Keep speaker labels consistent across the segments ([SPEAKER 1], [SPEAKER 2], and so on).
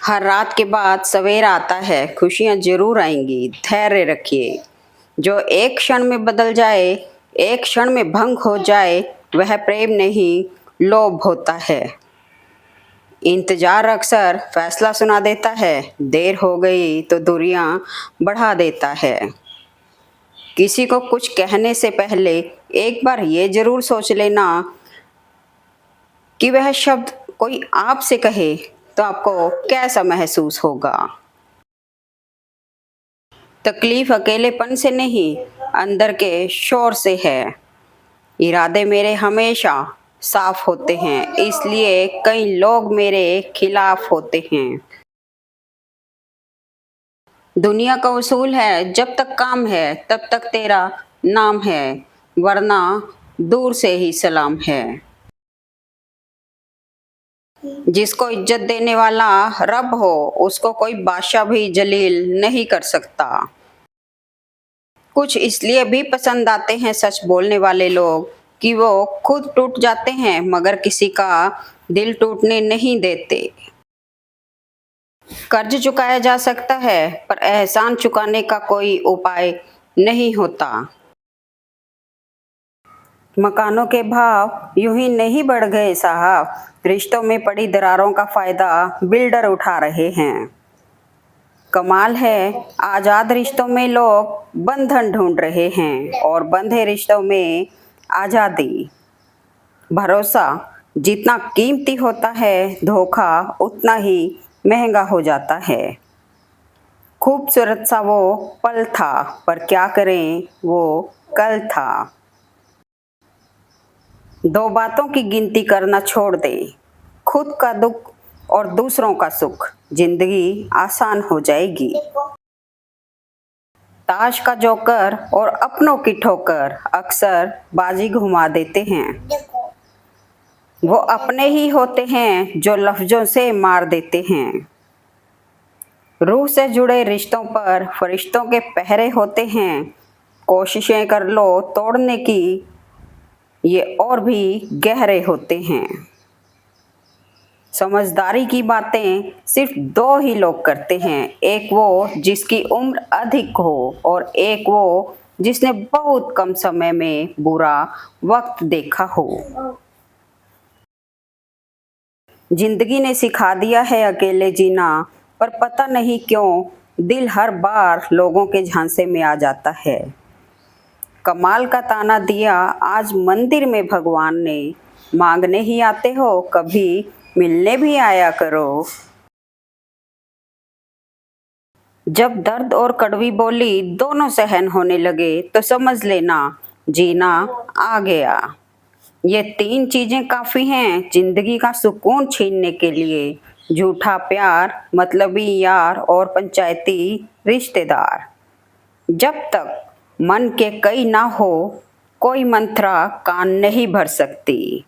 [SPEAKER 1] हर रात के बाद सवेरा आता है, खुशियाँ ज़रूर आएँगी, धैर्य रखिए। जो एक क्षण में बदल जाए, एक क्षण में भंग हो जाए, वह प्रेम नहीं, लोभ होता है। इंतज़ार अक्सर फैसला सुना देता है, देर हो गई तो दूरियाँ बढ़ा देता है। किसी को कुछ कहने से पहले एक बार ये ज़रूर सोच लेना कि वह शब्द कोई आपसे कहे तो आपको कैसा महसूस होगा। तकलीफ अकेलेपन से नहीं, अंदर के शोर से है। इरादे मेरे हमेशा साफ होते हैं, इसलिए कई लोग मेरे खिलाफ होते हैं। दुनिया का उसूल है, जब तक काम है तब तक तेरा नाम है, वरना दूर से ही सलाम है। जिसको इज्जत देने वाला रब हो, उसको कोई बादशाह भी जलील नहीं कर सकता। कुछ इसलिए भी पसंद आते हैं सच बोलने वाले लोग कि वो खुद टूट जाते हैं मगर किसी का दिल टूटने नहीं देते। कर्ज चुकाया जा सकता है पर एहसान चुकाने का कोई उपाय नहीं होता। मकानों के भाव यूं ही नहीं बढ़ गए साहब, रिश्तों में पड़ी दरारों का फायदा बिल्डर उठा रहे हैं। कमाल है, आज़ाद रिश्तों में लोग बंधन ढूंढ रहे हैं और बंधे रिश्तों में आज़ादी। भरोसा जितना कीमती होता है, धोखा उतना ही महंगा हो जाता है। खूबसूरत सा वो पल था, पर क्या करें वो कल था। दो बातों की गिनती करना छोड़ दें, खुद का दुख और दूसरों का सुख, जिंदगी आसान हो जाएगी। ताश का जोकर और अपनों की ठोकर अक्सर बाजी घुमा देते हैं। वो अपने ही होते हैं जो लफ्जों से मार देते हैं। रूह से जुड़े रिश्तों पर फरिश्तों के पहरे होते हैं। कोशिशें कर लो तोड़ने की, ये और भी गहरे होते हैं। समझदारी की बातें सिर्फ दो ही लोग करते हैं, एक वो जिसकी उम्र अधिक हो और एक वो जिसने बहुत कम समय में बुरा वक्त देखा हो। जिंदगी ने सिखा दिया है अकेले जीना, पर पता नहीं क्यों दिल हर बार लोगों के झांसे में आ जाता है। कमाल का ताना दिया आज मंदिर में भगवान ने, मांगने ही आते हो कभी मिलने भी आया करो। जब दर्द और कड़वी बोली दोनों सहन होने लगे तो समझ लेना जीना आ गया। ये तीन चीजें काफी हैं जिंदगी का सुकून छीनने के लिए, झूठा प्यार, मतलबी यार और पंचायती रिश्तेदार। जब तक मन के कई ना हो, कोई मंत्रा कान नहीं भर सकती।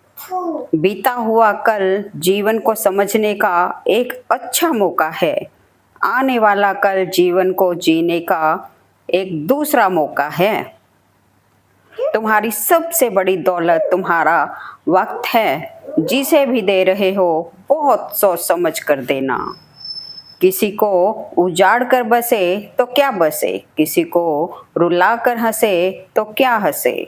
[SPEAKER 1] बीता हुआ कल जीवन को समझने का एक अच्छा मौका है, आने वाला कल जीवन को जीने का एक दूसरा मौका है। तुम्हारी सबसे बड़ी दौलत तुम्हारा वक्त है, जिसे भी दे रहे हो बहुत सोच समझ कर देना। किसी को उजाड़ कर बसे तो क्या बसे, किसी को रुला कर हंसे तो क्या हंसे।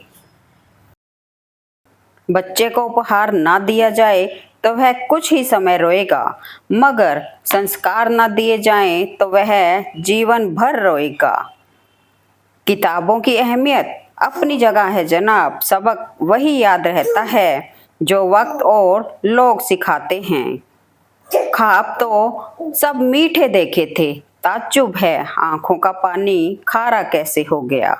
[SPEAKER 1] बच्चे को उपहार ना दिया जाए तो वह कुछ ही समय रोएगा, मगर संस्कार ना दिए जाएं तो वह जीवन भर रोएगा। किताबों की अहमियत अपनी जगह है जनाब, सबक वही याद रहता है जो वक्त और लोग सिखाते हैं। ख्वाब तो सब मीठे देखे थे, ताज्जुब है आंखों का पानी खारा कैसे हो गया।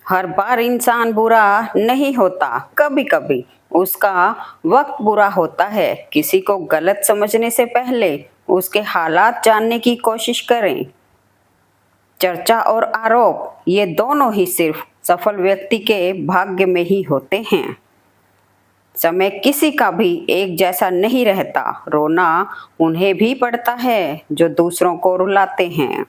[SPEAKER 1] हर बार इंसान बुरा नहीं होता, कभी कभी उसका वक्त बुरा होता है। किसी को गलत समझने से पहले उसके हालात जानने की कोशिश करें। चर्चा और आरोप ये दोनों ही सिर्फ सफल व्यक्ति के भाग्य में ही होते हैं। समय किसी का भी एक जैसा नहीं रहता, रोना उन्हें भी पड़ता है जो दूसरों को रुलाते हैं।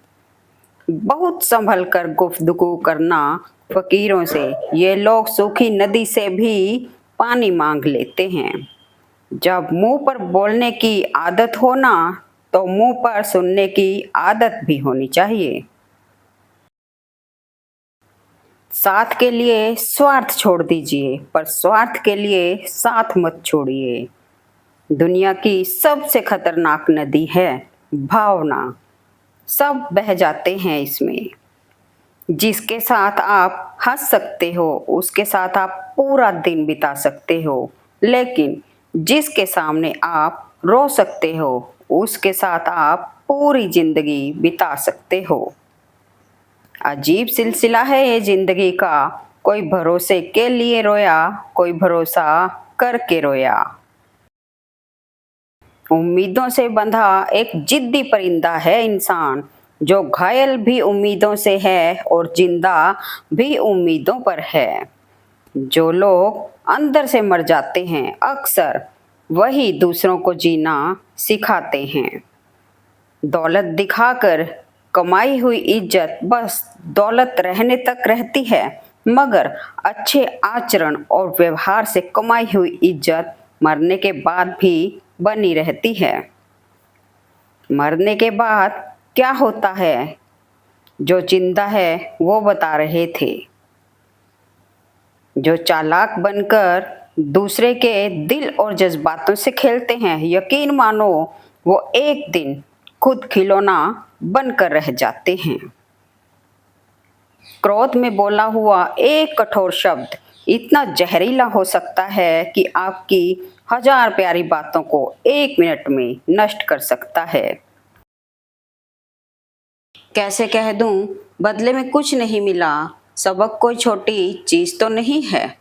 [SPEAKER 1] बहुत संभल कर गुफ्तगू करना फकीरों से, ये लोग सूखी नदी से भी पानी मांग लेते हैं। जब मुंह पर बोलने की आदत हो ना, तो मुंह पर सुनने की आदत भी होनी चाहिए। साथ के लिए स्वार्थ छोड़ दीजिए, पर स्वार्थ के लिए साथ मत छोड़िए। दुनिया की सबसे खतरनाक नदी है भावना। सब बह जाते हैं इसमें। जिसके साथ आप हंस सकते हो, उसके साथ आप पूरा दिन बिता सकते हो, लेकिन जिसके सामने आप रो सकते हो, उसके साथ आप पूरी जिंदगी बिता सकते हो। अजीब सिलसिला है ये जिंदगी का। कोई भरोसे के लिए रोया, कोई भरोसा करके रोया। उम्मीदों से बंधा एक जिद्दी परिंदा है इंसान, जो घायल भी उम्मीदों से है और जिंदा भी उम्मीदों पर है। जो लोग अंदर से मर जाते हैं, अक्सर वही दूसरों को जीना सिखाते हैं। दौलत दिखाकर कमाई हुई इज्जत बस दौलत रहने तक रहती है, मगर अच्छे आचरण और व्यवहार से कमाई हुई इज्जत मरने के बाद भी बनी रहती है। मरने के बाद क्या होता है, जो जिंदा है वो बता रहे थे। जो चालाक बनकर दूसरे के दिल और जज्बातों से खेलते हैं, यकीन मानो वो एक दिन खुद खिलौना बनकर रह जाते हैं। क्रोध में बोला हुआ एक कठोर शब्द इतना जहरीला हो सकता है कि आपकी 1000 प्यारी बातों को 1 मिनट में नष्ट कर सकता है। कैसे कह दूं, बदले में कुछ नहीं मिला। सबक कोई छोटी चीज तो नहीं है।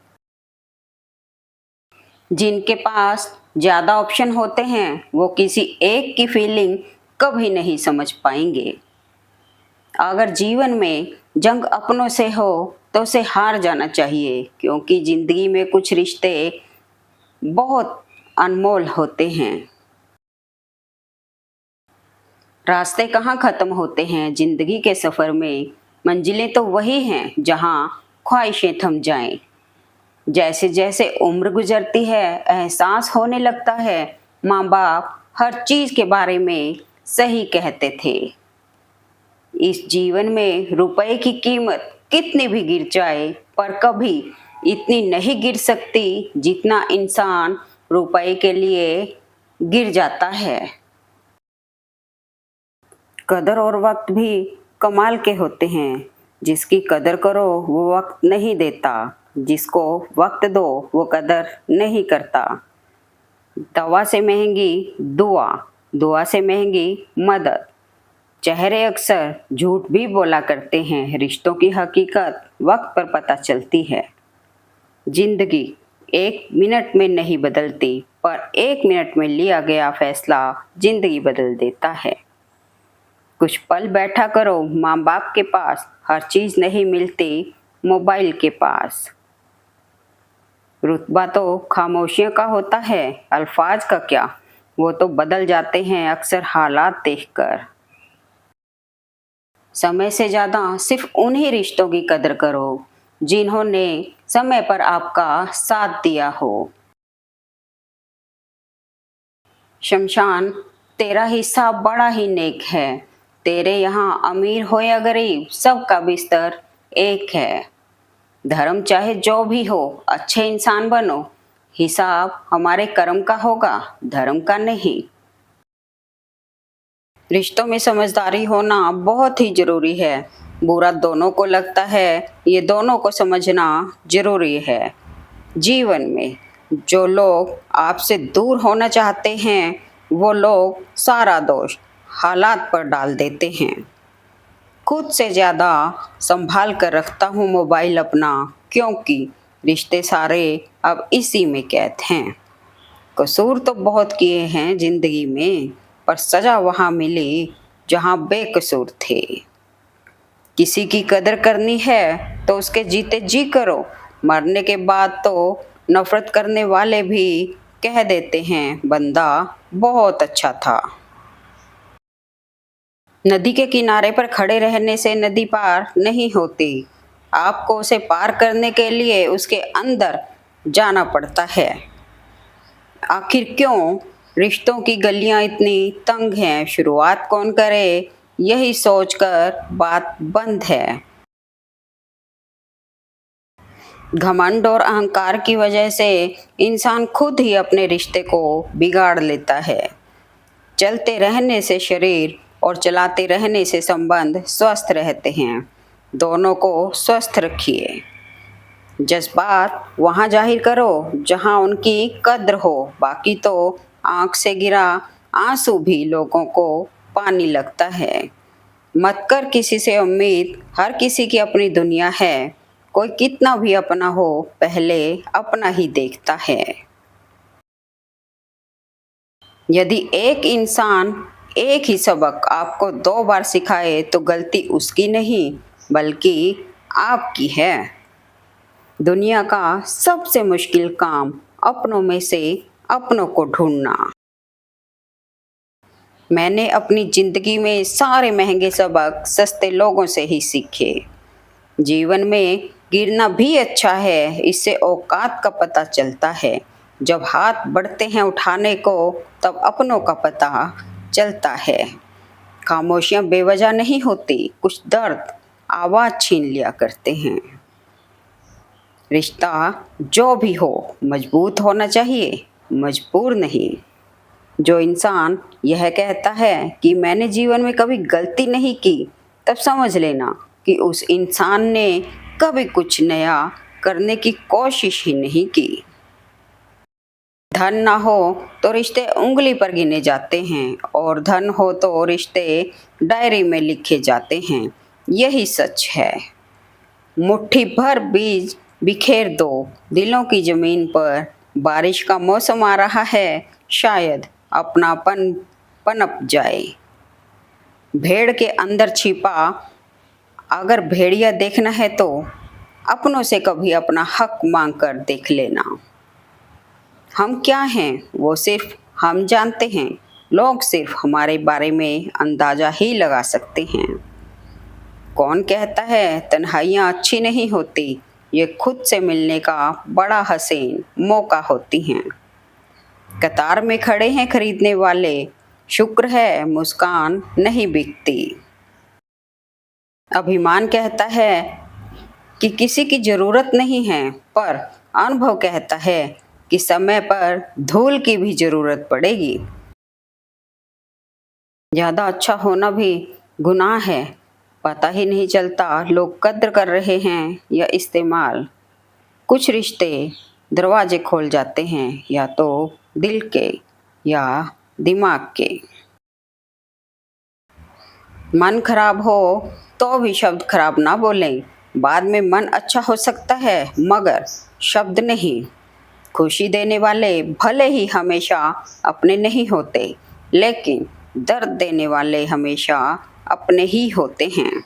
[SPEAKER 1] जिनके पास ज्यादा ऑप्शन होते हैं, वो किसी एक की फीलिंग कभी नहीं समझ पाएंगे। अगर जीवन में जंग अपनों से हो तो उसे हार जाना चाहिए, क्योंकि जिंदगी में कुछ रिश्ते बहुत अनमोल होते हैं। रास्ते कहाँ खत्म होते हैं जिंदगी के सफर में। मंजिलें तो वही हैं जहाँ ख्वाहिशें थम जाएं। जैसे जैसे उम्र गुजरती है, एहसास होने लगता है माँ बाप हर चीज के बारे में सही कहते थे। इस जीवन में रुपए की कीमत कितनी भी गिर जाए, पर कभी इतनी नहीं गिर सकती जितना इंसान रुपए के लिए गिर जाता है। कदर और वक्त भी कमाल के होते हैं। जिसकी कदर करो वो वक्त नहीं देता, जिसको वक्त दो वो कदर नहीं करता। दवा से महंगी दुआ, दुआ से महंगी मदद। चेहरे अक्सर झूठ भी बोला करते हैं, रिश्तों की हकीकत वक्त पर पता चलती है। जिंदगी 1 मिनट में नहीं बदलती, पर 1 मिनट में लिया गया फैसला जिंदगी बदल देता है। कुछ पल बैठा करो माँ बाप के पास, हर चीज नहीं मिलती मोबाइल के पास। रुतबा तो खामोशियों का होता है, अल्फाज का क्या, वो तो बदल जाते हैं अक्सर हालात देखकर। समय से ज्यादा सिर्फ उन्हीं रिश्तों की कदर करो जिन्होंने समय पर आपका साथ दिया हो। शमशान तेरा हिस्सा बड़ा ही नेक है। तेरे यहाँ अमीर हो या गरीब, सबका बिस्तर एक है। धर्म चाहे जो भी हो, अच्छे इंसान बनो। हिसाब हमारे कर्म का होगा, धर्म का नहीं। रिश्तों में समझदारी होना बहुत ही जरूरी है। बुरा दोनों को लगता है, ये दोनों को समझना जरूरी है। जीवन में जो लोग आपसे दूर होना चाहते हैं, वो लोग सारा दोष हालात पर डाल देते हैं। खुद से ज़्यादा संभाल कर रखता हूँ मोबाइल अपना, क्योंकि रिश्ते सारे अब इसी में कैद हैं। कसूर तो बहुत किए हैं जिंदगी में, पर सजा वहाँ मिली जहाँ बेकसूर थे। किसी की कदर करनी है तो उसके जीते जी करो, मरने के बाद तो नफरत करने वाले भी कह देते हैं बंदा बहुत अच्छा था। नदी के किनारे पर खड़े रहने से नदी पार नहीं होती, आपको उसे पार करने के लिए उसके अंदर जाना पड़ता है। आखिर क्यों रिश्तों की गलियां इतनी तंग हैं, शुरुआत कौन करे, यही सोचकर बात बंद है। घमंड और अहंकार की वजह से इंसान खुद ही अपने रिश्ते को बिगाड़ लेता है। चलते रहने से शरीर और चलाते रहने से संबंध स्वस्थ रहते हैं। दोनों को स्वस्थ रखिए। जज्बात वहाँ जाहिर करो जहाँ उनकी कद्र हो, बाकी तो आंख से गिरा आंसू भी लोगों को पानी लगता है। मत कर किसी से उम्मीद, हर किसी की अपनी दुनिया है। कोई कितना भी अपना हो, पहले अपना ही देखता है। यदि एक इंसान एक ही सबक आपको 2 बार सिखाए तो गलती उसकी नहीं बल्कि आपकी है। दुनिया का सबसे मुश्किल काम अपनों में से अपनों को ढूंढना। मैंने अपनी जिंदगी में सारे महंगे सबक सस्ते लोगों से ही सीखे। जीवन में गिरना भी अच्छा है, इससे औकात का पता चलता है। जब हाथ बढ़ते हैं उठाने को तब अपनों का पता चलता है। खामोशियां बेवजह नहीं होती, कुछ दर्द आवाज छीन लिया करते हैं। रिश्ता जो भी हो मजबूत होना चाहिए, मजबूर नहीं। जो इंसान यह कहता है कि मैंने जीवन में कभी गलती नहीं की, तब समझ लेना कि उस इंसान ने कभी कुछ नया करने की कोशिश ही नहीं की। धन ना हो तो रिश्ते उंगली पर गिने जाते हैं और धन हो तो रिश्ते डायरी में लिखे जाते हैं। यही सच है। मुट्ठी भर बीज बिखेर दो दिलों की जमीन पर। बारिश का मौसम आ रहा है, शायद अपनापन पनप जाए। भेड़ के अंदर छिपा अगर भेड़िया देखना है तो अपनों से कभी अपना हक मांग कर देख लेना। हम क्या हैं वो सिर्फ हम जानते हैं। लोग सिर्फ हमारे बारे में अंदाजा ही लगा सकते हैं। कौन कहता है तन्हाइयाँ अच्छी नहीं होती, ये खुद से मिलने का बड़ा हसीन मौका होती हैं। कतार में खड़े हैं खरीदने वाले, शुक्र है मुस्कान नहीं बिकती। अभिमान कहता है कि किसी की जरूरत नहीं है, पर अनुभव कहता है कि समय पर धूल की भी जरूरत पड़ेगी। ज्यादा अच्छा होना भी गुनाह है। पता ही नहीं चलता लोग कद्र कर रहे हैं या इस्तेमाल। कुछ रिश्ते दरवाजे खोल जाते हैं, या तो दिल के या दिमाग के। मन खराब हो तो भी शब्द खराब ना बोलें। बाद में मन अच्छा हो सकता है मगर शब्द नहीं। खुशी देने वाले भले ही हमेशा अपने नहीं होते, लेकिन दर्द देने वाले हमेशा अपने ही होते हैं।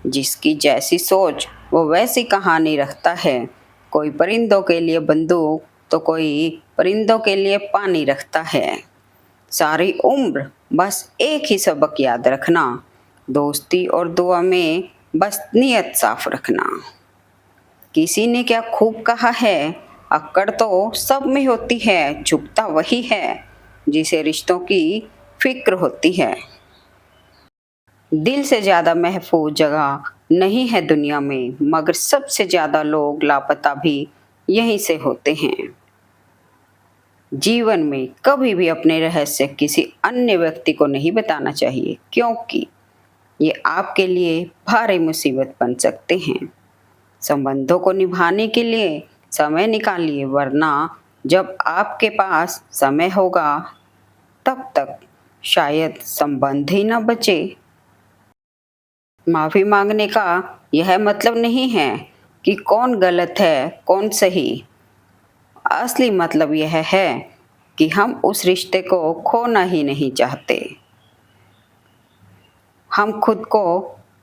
[SPEAKER 1] जिसकी जैसी सोच वो वैसी कहानी रखता है। कोई परिंदों के लिए बंदूक तो कोई परिंदों के लिए पानी रखता है। सारी उम्र बस एक ही सबक याद रखना, दोस्ती और दुआ में बस नियत साफ रखना। किसी ने क्या खूब कहा है, अक्कड़ तो सब में होती है, झुकता वही है जिसे रिश्तों की फिक्र होती है। दिल से ज्यादा महफूज जगह नहीं है दुनिया में, मगर सबसे ज्यादा लोग लापता भी यहीं से होते हैं। जीवन में कभी भी अपने रहस्य किसी अन्य व्यक्ति को नहीं बताना चाहिए, क्योंकि ये आपके लिए भारी मुसीबत बन सकते हैं। संबंधों को निभाने के लिए समय निकालिए, वरना जब आपके पास समय होगा तब तक शायद संबंध ही ना बचे। माफी मांगने का यह मतलब नहीं है कि कौन गलत है कौन सही। असली मतलब यह है कि हम उस रिश्ते को खोना ही नहीं चाहते। हम खुद को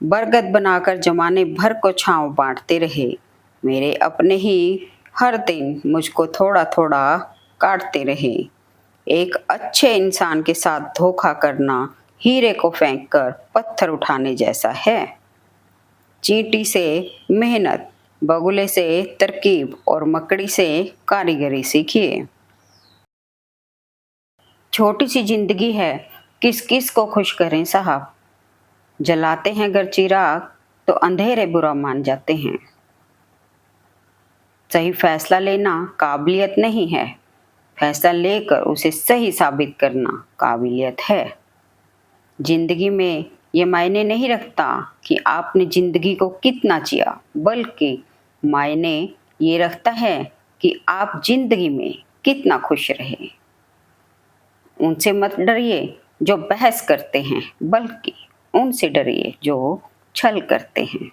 [SPEAKER 1] बरगद बनाकर जमाने भर को छांव बांटते रहे। मेरे अपने ही हर दिन मुझको थोड़ा थोड़ा काटते रहे। एक अच्छे इंसान के साथ धोखा करना हीरे को फेंककर पत्थर उठाने जैसा है। चींटी से मेहनत, बगुले से तरकीब और मकड़ी से कारीगरी सीखिए। छोटी सी जिंदगी है, किस किस को खुश करें साहब। जलाते हैं अगर चिराग तो अंधेरे बुरा मान जाते हैं। सही फैसला लेना काबिलियत नहीं है, फैसला लेकर उसे सही साबित करना काबिलियत है। जिंदगी में ये मायने नहीं रखता कि आपने जिंदगी को कितना जिया, बल्कि मायने ये रखता है कि आप जिंदगी में कितना खुश रहे। उनसे मत डरिए जो बहस करते हैं, बल्कि उनसे डरिए जो छल करते हैं।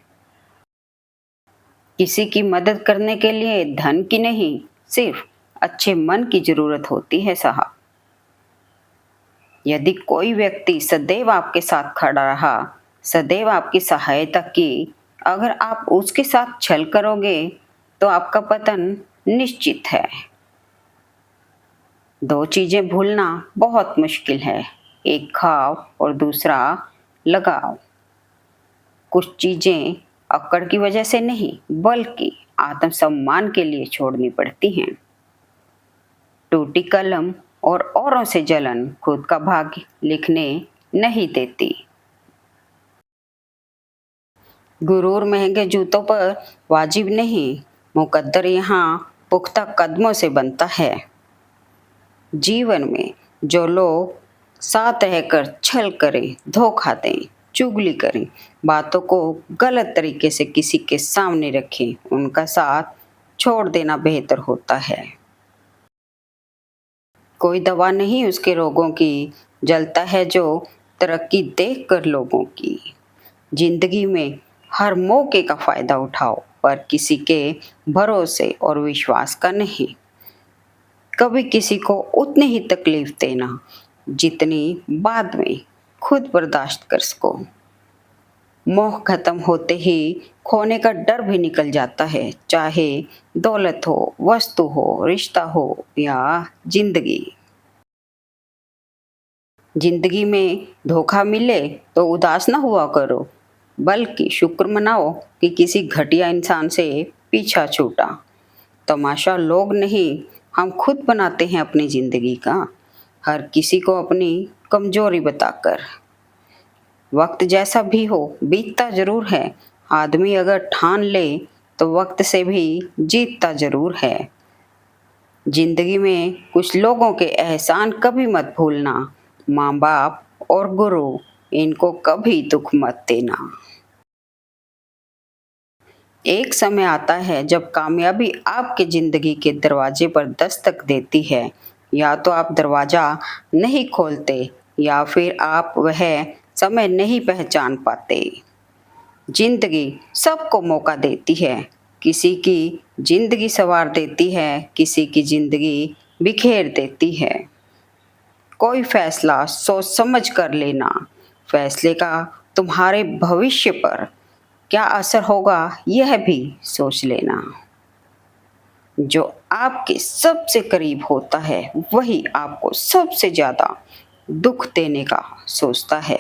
[SPEAKER 1] किसी की मदद करने के लिए धन की नहीं, सिर्फ अच्छे मन की जरूरत होती है साहब। यदि कोई व्यक्ति सदैव आपके साथ खड़ा रहा, सदैव आपकी सहायता की, अगर आप उसके साथ छल करोगे तो आपका पतन निश्चित है। दो चीजें भूलना बहुत मुश्किल है, एक घाव और दूसरा लगाव। कुछ चीजें अक्कड़ की वजह से नहीं, बल्कि आत्मसम्मान के लिए छोड़नी पड़ती हैं। टूटी कलम और औरों से जलन खुद का भाग्य लिखने नहीं देती। गुरूर महंगे जूतों पर वाजिब नहीं, मुकद्दर यहाँ पुख्ता कदमों से बनता है। जीवन में जो लोग साथ रहकर छल करें, धोखा दें, चुगली करें, बातों को गलत तरीके से किसी के सामने रखें, उनका साथ छोड़ देना बेहतर होता है। कोई दवा नहीं उसके रोगों की, जलता है जो तरक्की देखकर लोगों की। जिंदगी में हर मौके का फायदा उठाओ, पर किसी के भरोसे और विश्वास का नहीं। कभी किसी को उतनी ही तकलीफ देना जितनी बाद में खुद बर्दाश्त कर सको। मोह खत्म होते ही खोने का डर भी निकल जाता है, चाहे दौलत हो, वस्तु हो, रिश्ता हो या जिंदगी। जिंदगी में धोखा मिले तो उदास ना हुआ करो, बल्कि शुक्र मनाओ कि किसी घटिया इंसान से पीछा छूटा। तमाशा लोग नहीं, हम खुद बनाते हैं अपनी जिंदगी का, हर किसी को अपनी कमजोरी बताकर। वक्त जैसा भी हो बीतता जरूर है, आदमी अगर ठान ले तो वक्त से भी जीतता जरूर है। जिंदगी में कुछ लोगों के एहसान कभी मत भूलना, माँ बाप और गुरु, इनको कभी दुख मत देना। एक समय आता है जब कामयाबी आपके जिंदगी के दरवाजे पर दस्तक देती है। या तो आप दरवाजा नहीं खोलते या फिर आप वह समय नहीं पहचान पाते। जिंदगी सबको मौका देती है, किसी की जिंदगी संवार देती है, किसी की जिंदगी बिखेर देती है। कोई फैसला सोच समझ कर लेना, फैसले का तुम्हारे भविष्य पर क्या असर होगा यह भी सोच लेना। जो आपके सबसे करीब होता है वही आपको सबसे ज्यादा दुख देने का सोचता है।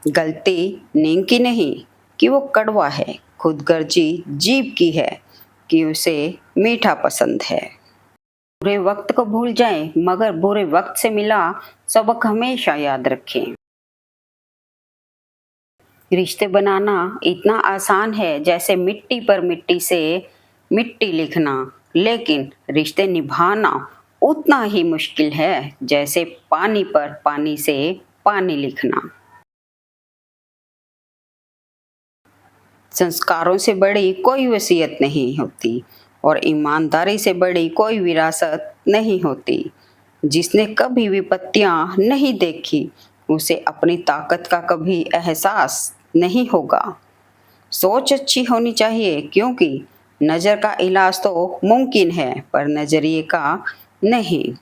[SPEAKER 1] गलती नींद की नहीं कि वो कड़वा है, खुदगर्जी जीभ की है कि उसे मीठा पसंद है। बुरे वक्त को भूल जाएं, मगर बुरे वक्त से मिला सबक हमेशा याद रखें। रिश्ते बनाना इतना आसान है जैसे मिट्टी पर मिट्टी से मिट्टी लिखना, लेकिन रिश्ते निभाना उतना ही मुश्किल है जैसे पानी पर पानी से पानी लिखना। संस्कारों से बड़ी कोई वसीयत नहीं होती और ईमानदारी से बड़ी कोई विरासत नहीं होती। जिसने कभी विपत्तियां नहीं देखी उसे अपनी ताकत का कभी एहसास नहीं होगा। सोच अच्छी होनी चाहिए, क्योंकि नज़र का इलाज तो मुमकिन है पर नज़रिए का नहीं।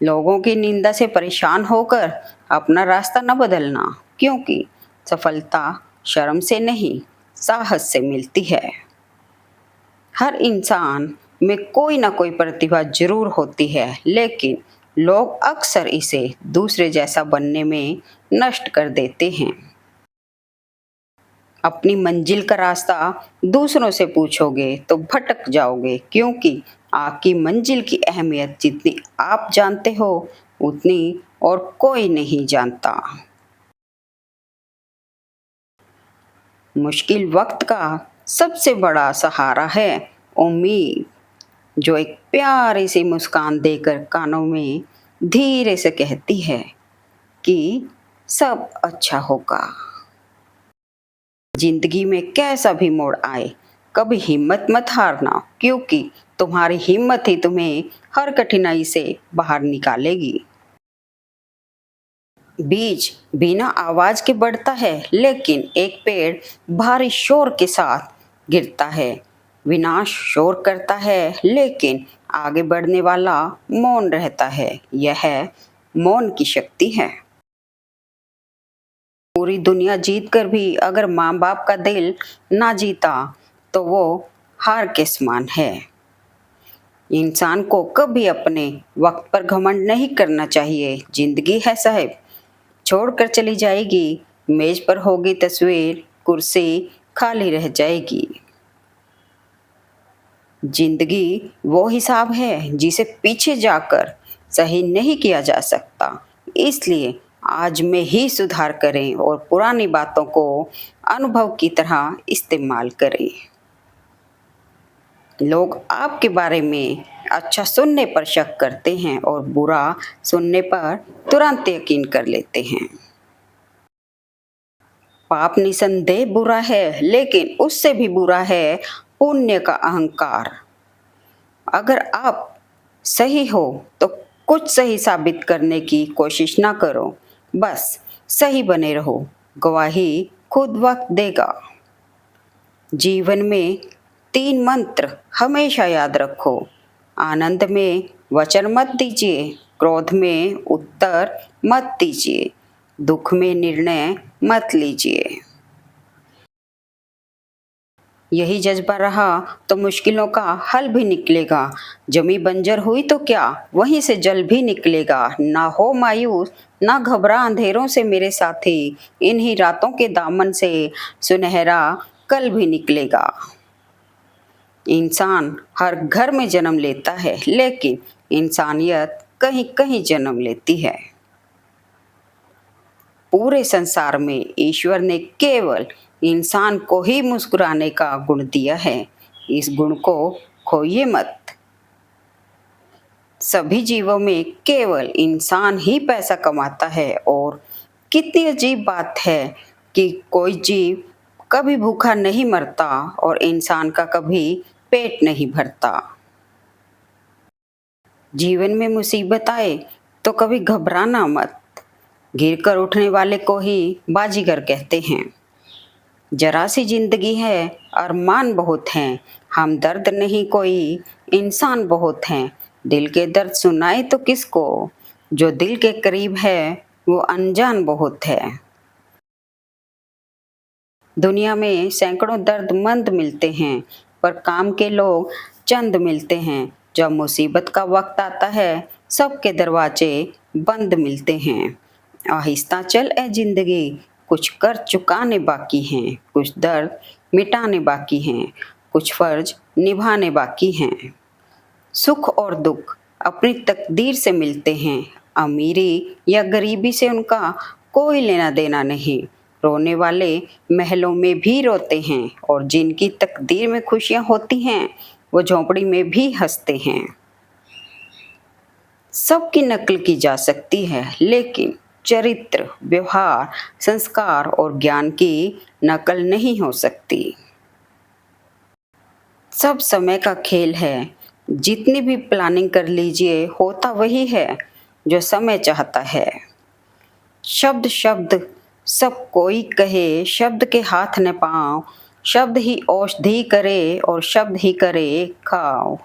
[SPEAKER 1] लोगों की निंदा से परेशान होकर अपना रास्ता न बदलना, क्योंकि सफलता शर्म से नहीं साहस से मिलती है। हर इंसान में कोई ना कोई प्रतिभा जरूर होती है, लेकिन लोग अक्सर इसे दूसरे जैसा बनने में नष्ट कर देते हैं। अपनी मंजिल का रास्ता दूसरों से पूछोगे तो भटक जाओगे, क्योंकि आपकी मंजिल की अहमियत जितनी आप जानते हो उतनी और कोई नहीं जानता। मुश्किल वक्त का सबसे बड़ा सहारा है उम्मीद, जो एक प्यारी सी मुस्कान देकर कानों में धीरे से कहती है कि सब अच्छा होगा। जिंदगी में कैसा भी मोड़ आए, कभी हिम्मत मत हारना, क्योंकि तुम्हारी हिम्मत ही तुम्हें हर कठिनाई से बाहर निकालेगी। बीज बिना आवाज के बढ़ता है, लेकिन एक पेड़ भारी शोर के साथ गिरता है। विनाश शोर करता है, लेकिन आगे बढ़ने वाला मौन रहता है। यह मौन की शक्ति है। पूरी दुनिया जीत कर भी अगर माँ बाप का दिल ना जीता तो वो हार के समान है। इंसान को कभी अपने वक्त पर घमंड नहीं करना चाहिए। जिंदगी है साहब, छोड़कर चली जाएगी। मेज पर होगी तस्वीर, कुर्सी खाली रह जाएगी। जिंदगी वो हिसाब है जिसे पीछे जाकर सही नहीं किया जा सकता। इसलिए आज में ही सुधार करें और पुरानी बातों को अनुभव की तरह इस्तेमाल करें। लोग आपके बारे में अच्छा सुनने पर शक करते हैं और बुरा सुनने पर तुरंत यकीन कर लेते हैं। पाप निसंदेह बुरा है, लेकिन उससे भी बुरा है पुण्य का अहंकार। अगर आप सही हो तो कुछ सही साबित करने की कोशिश ना करो, बस सही बने रहो। गवाही खुद वक्त देगा। जीवन में 3 मंत्र हमेशा याद रखो। आनंद में वचन मत दीजिए, क्रोध में उत्तर मत दीजिए, दुख में निर्णय मत लीजिए। यही जज्बा रहा तो मुश्किलों का हल भी निकलेगा। जमी बंजर हुई तो क्या, वहीं से जल भी निकलेगा। ना हो मायूस, ना घबरा अंधेरों से मेरे साथी, इन्हीं रातों के दामन से सुनहरा कल भी निकलेगा। इंसान हर घर में जन्म लेता है, लेकिन इंसानियत कहीं कहीं जन्म लेती है। पूरे संसार में ईश्वर ने केवल इंसान को ही मुस्कुराने का गुण दिया है। इस गुण को खोइए मत। सभी जीवों में केवल इंसान ही पैसा कमाता है, और कितनी अजीब बात है कि कोई जीव कभी भूखा नहीं मरता और इंसान का कभी पेट नहीं भरता। जीवन में मुसीबत आए तो कभी घबराना मत। गिरकर उठने वाले को ही बाजीगर कहते हैं। जरा सी जिंदगी है, अरमान बहुत हैं। हम दर्द नहीं कोई, इंसान बहुत हैं। दिल के दर्द सुनाए तो किसको, जो दिल के करीब है वो अनजान बहुत है। दुनिया में सैकड़ों दर्दमंद मिलते हैं, पर काम के लोग चंद मिलते हैं। जब मुसीबत का वक्त आता है, सबके दरवाजे बंद मिलते हैं। आहिस्ता चल ए जिंदगी, कुछ कर चुकाने बाकी हैं, कुछ दर्द मिटाने बाकी हैं, कुछ फर्ज निभाने बाकी हैं। सुख और दुख अपनी तकदीर से मिलते हैं। अमीरी या गरीबी से उनका कोई लेना देना नहीं। रोने वाले महलों में भी रोते हैं, और जिनकी तकदीर में खुशियां होती हैं वो झोंपड़ी में भी हंसते हैं। सबकी नकल की जा सकती है, लेकिन चरित्र, व्यवहार, संस्कार और ज्ञान की नकल नहीं हो सकती। सब समय का खेल है। जितनी भी प्लानिंग कर लीजिए, होता वही है जो समय चाहता है। शब्द शब्द सब कोई कहे, शब्द के हाथ न पाँव, शब्द ही औषधि करे और शब्द ही करे खाओ।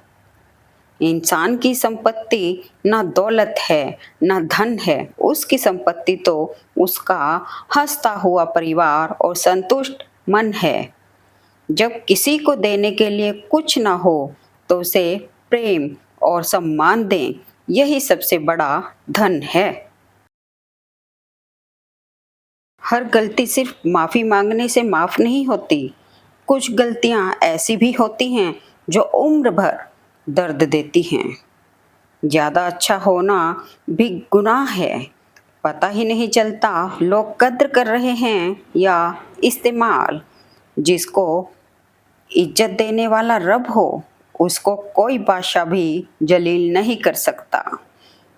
[SPEAKER 1] इंसान की संपत्ति ना दौलत है ना धन है, उसकी संपत्ति तो उसका हंसता हुआ परिवार और संतुष्ट मन है। जब किसी को देने के लिए कुछ ना हो तो उसे प्रेम और सम्मान दें, यही सबसे बड़ा धन है। हर गलती सिर्फ माफी मांगने से माफ नहीं होती। कुछ गलतियां ऐसी भी होती हैं जो उम्र भर दर्द देती हैं। ज़्यादा अच्छा होना भी गुनाह है। पता ही नहीं चलता लोग कद्र कर रहे हैं या इस्तेमाल। जिसको इज्जत देने वाला रब हो उसको कोई बादशाह भी जलील नहीं कर सकता।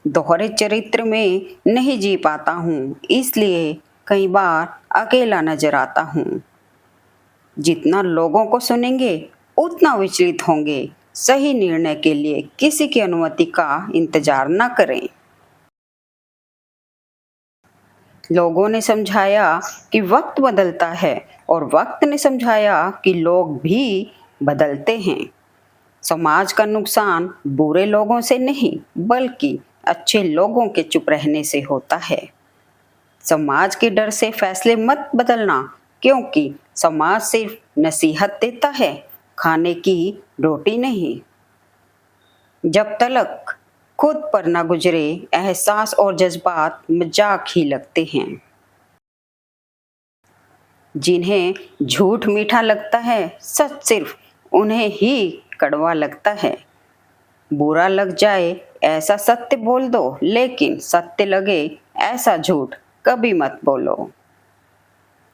[SPEAKER 1] दोहरे चरित्र में नहीं जी पाता हूँ, इसलिए कई बार अकेला नजर आता हूँ। जितना लोगों को सुनेंगे उतना विचलित होंगे। सही निर्णय के लिए किसी की अनुमति का इंतजार न करें। लोगों ने समझाया कि वक्त बदलता है और वक्त ने समझाया कि लोग भी बदलते हैं। समाज का नुकसान बुरे लोगों से नहीं बल्कि अच्छे लोगों के चुप रहने से होता है। समाज के डर से फैसले मत बदलना, क्योंकि समाज सिर्फ नसीहत देता है, खाने की रोटी नहीं। जब तलक खुद पर न गुजरे एहसास और जज्बात मजाक ही लगते हैं। जिन्हें झूठ मीठा लगता है सच सिर्फ उन्हें ही कड़वा लगता है। बुरा लग जाए ऐसा सत्य बोल दो, लेकिन सत्य लगे ऐसा झूठ कभी मत बोलो।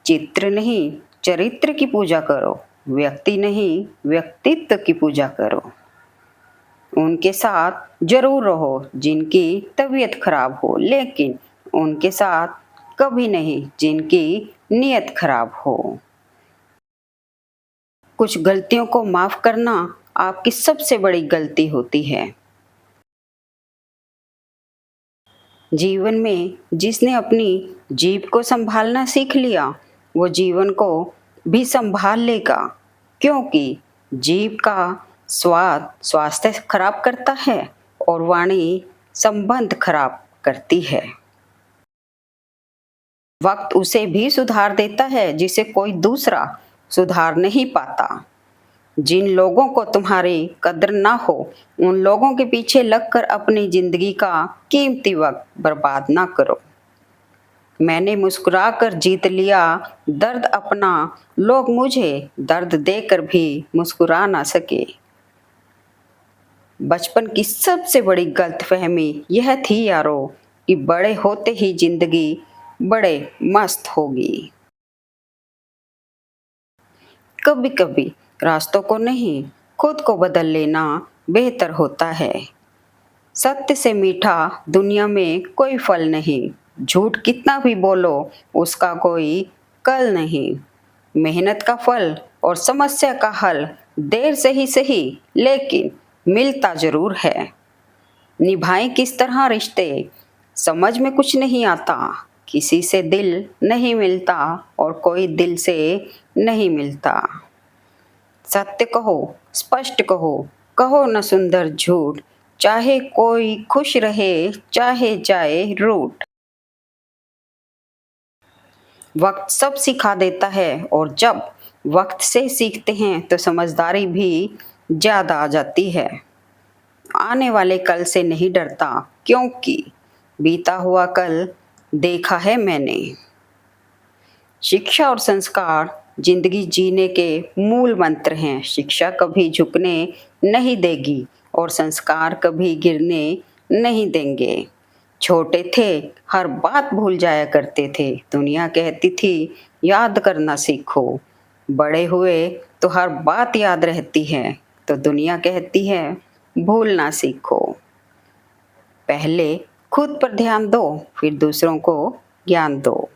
[SPEAKER 1] चित्र नहीं चरित्र की पूजा करो, व्यक्ति नहीं व्यक्तित्व की पूजा करो। उनके साथ जरूर रहो जिनकी तबीयत खराब हो, लेकिन उनके साथ कभी नहीं जिनकी नीयत खराब हो। कुछ गलतियों को माफ करना आपकी सबसे बड़ी गलती होती है। जीवन में जिसने अपनी जीभ को संभालना सीख लिया वो जीवन को भी संभाल लेगा, क्योंकि जीभ का स्वाद स्वास्थ्य खराब करता है और वाणी संबंध खराब करती है। वक्त उसे भी सुधार देता है जिसे कोई दूसरा सुधार नहीं पाता। जिन लोगों को तुम्हारी कद्र ना हो उन लोगों के पीछे लगकर अपनी जिंदगी का कीमती वक्त बर्बाद ना करो। मैंने मुस्कुरा कर जीत लिया दर्द अपना, लोग मुझे दर्द देकर भी मुस्कुरा ना सके। बचपन की सबसे बड़ी गलतफहमी यह थी यारो कि बड़े होते ही जिंदगी बड़े मस्त होगी। कभी कभी रास्तों को नहीं खुद को बदल लेना बेहतर होता है। सत्य से मीठा दुनिया में कोई फल नहीं। झूठ कितना भी बोलो उसका कोई कल नहीं। मेहनत का फल और समस्या का हल देर से ही सही लेकिन मिलता जरूर है। निभाएं किस तरह रिश्ते समझ में कुछ नहीं आता। किसी से दिल नहीं मिलता और कोई दिल से नहीं मिलता। सत्य कहो, स्पष्ट कहो, कहो न सुंदर झूठ, चाहे कोई खुश रहे चाहे जाए रूठ। वक्त सब सिखा देता है और जब वक्त से सीखते हैं तो समझदारी भी ज्यादा आ जाती है। आने वाले कल से नहीं डरता, क्योंकि बीता हुआ कल देखा है मैंने। शिक्षा और संस्कार जिंदगी जीने के मूल मंत्र हैं। शिक्षा कभी झुकने नहीं देगी और संस्कार कभी गिरने नहीं देंगे। छोटे थे हर बात भूल जाया करते थे, दुनिया कहती थी याद करना सीखो। बड़े हुए तो हर बात याद रहती है, तो दुनिया कहती है भूलना सीखो। पहले खुद पर ध्यान दो, फिर दूसरों को ज्ञान दो।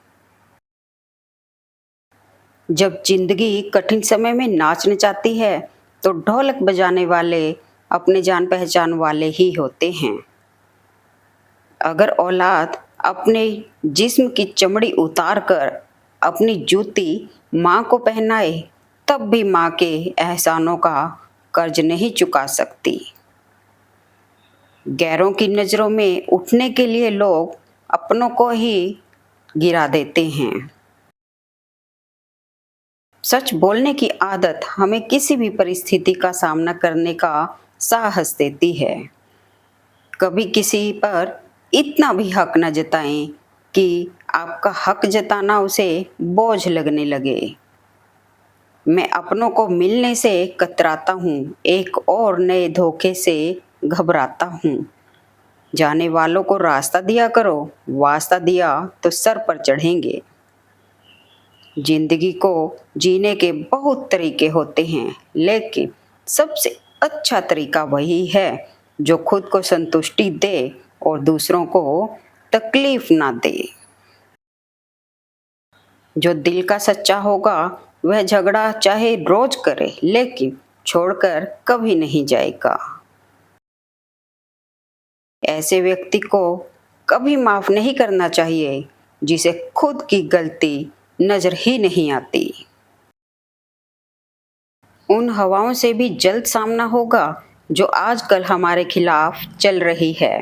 [SPEAKER 1] जब जिंदगी कठिन समय में नाच नचाती है तो ढोलक बजाने वाले अपने जान पहचान वाले ही होते हैं। अगर औलाद अपने जिस्म की चमड़ी उतार कर अपनी जूती माँ को पहनाए तब भी माँ के एहसानों का कर्ज नहीं चुका सकती। गैरों की नज़रों में उठने के लिए लोग अपनों को ही गिरा देते हैं। सच बोलने की आदत हमें किसी भी परिस्थिति का सामना करने का साहस देती है। कभी किसी पर इतना भी हक न जताएं कि आपका हक जताना उसे बोझ लगने लगे। मैं अपनों को मिलने से कतराता हूँ, एक और नए धोखे से घबराता हूँ। जाने वालों को रास्ता दिया करो, वास्ता दिया तो सर पर चढ़ेंगे। जिंदगी को जीने के बहुत तरीके होते हैं, लेकिन सबसे अच्छा तरीका वही है जो खुद को संतुष्टि दे और दूसरों को तकलीफ ना दे। जो दिल का सच्चा होगा वह झगड़ा चाहे रोज करे, लेकिन छोड़कर कभी नहीं जाएगा। ऐसे व्यक्ति को कभी माफ नहीं करना चाहिए जिसे खुद की गलती नजर ही नहीं आती। उन हवाओं से भी जल्द सामना होगा जो आजकल हमारे खिलाफ चल रही है।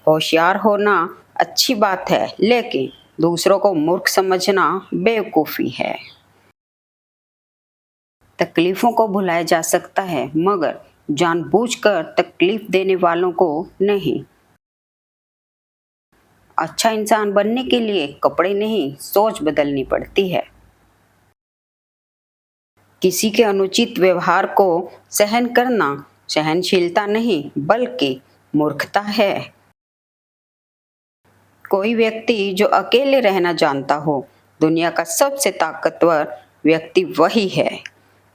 [SPEAKER 1] होशियार होना अच्छी बात है, लेकिन दूसरों को मूर्ख समझना बेवकूफ़ी है। तकलीफ़ों को भुलाया जा सकता है, मगर जानबूझकर तकलीफ देने वालों को नहीं। अच्छा इंसान बनने के लिए कपड़े नहीं, सोच बदलनी पड़ती है। किसी के अनुचित व्यवहार को सहन करना सहनशीलता नहीं बल्कि मूर्खता है। कोई व्यक्ति जो अकेले रहना जानता हो, दुनिया का सबसे ताकतवर व्यक्ति वही है।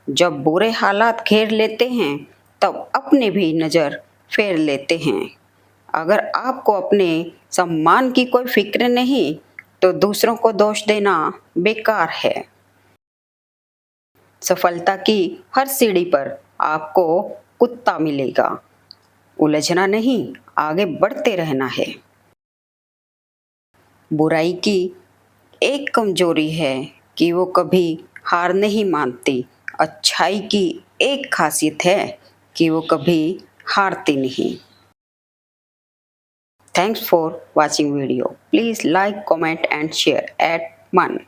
[SPEAKER 1] जब बुरे हालात घेर लेते हैं तब अपने भी नज़र फेर लेते हैं। अगर आपको अपने सम्मान की कोई फिक्र नहीं तो दूसरों को दोष देना बेकार है। सफलता की हर सीढ़ी पर आपको कुत्ता मिलेगा। उलझना नहीं, आगे बढ़ते रहना है। बुराई की एक कमजोरी है कि वो कभी हार नहीं मानती। अच्छाई की एक खासियत है कि वो कभी हारती नहीं। Thanks for watching video. Please like, comment and share at 1.